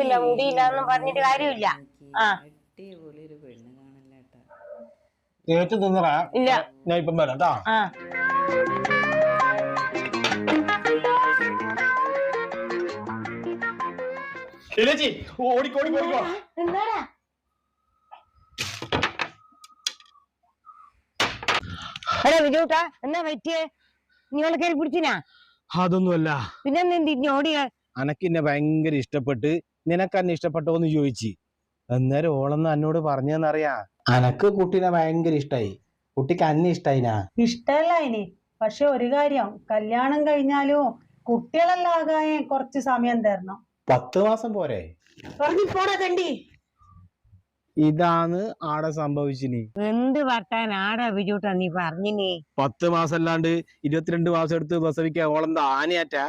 ഉറപ്പില്ല, മുടിയില്ല എന്നും പറഞ്ഞിട്ട് കാര്യമില്ല. അടിപൊളി ഒരു പെണ്ണ് കാണല്ലേട്ടാ. കേട്ട് തിന്നറാ. ഇല്ല, ഞാൻ ഇപ്പം വരാം കേട്ടോ. ഓടിക്കോടിക്കോടിക്കോ. എന്താടാ വിജൂട്ടാ, എന്നാ പറ്റിയേ? നിങ്ങളെ കയറി പിടിച്ചിനാ? അതൊന്നുമല്ല. പിന്നെ ഓടിയ അനക്കിന്നെ ഭയങ്കര ഇഷ്ടപ്പെട്ട്, നിനക്കെന്നെ ഇഷ്ടപ്പെട്ടോന്ന് ചോദിച്ചു. അന്നേരം ഓളന്ന് എന്നോട് പറഞ്ഞെന്നറിയാ, അനക്ക് കുട്ടീനെ ഭയങ്കര ഇഷ്ടായി, കുട്ടിക്ക് അന്നെ ഇഷ്ടായിനാ. ഇഷ്ടല്ല ഇനി, പക്ഷെ ഒരു കാര്യം, കല്യാണം കഴിഞ്ഞാലും കുട്ടികളെല്ലാം ആകാൻ കുറച്ച് സമയം തരണം. 10 മാസം പോരെ? പോടാ തണ്ടി. ഇതാണ് ആടെ സംഭവിച്ചിനി. എന്ത് വർത്താൻ ആടാ വിജൂട്ടാ നീ പറഞ്ഞിനി? 10 മാസം അല്ലാണ്ട് 22 മാസം എടുത്ത് പ്രസവിക്കാൻ ഓളെന്താ ആനയാറ്റാ?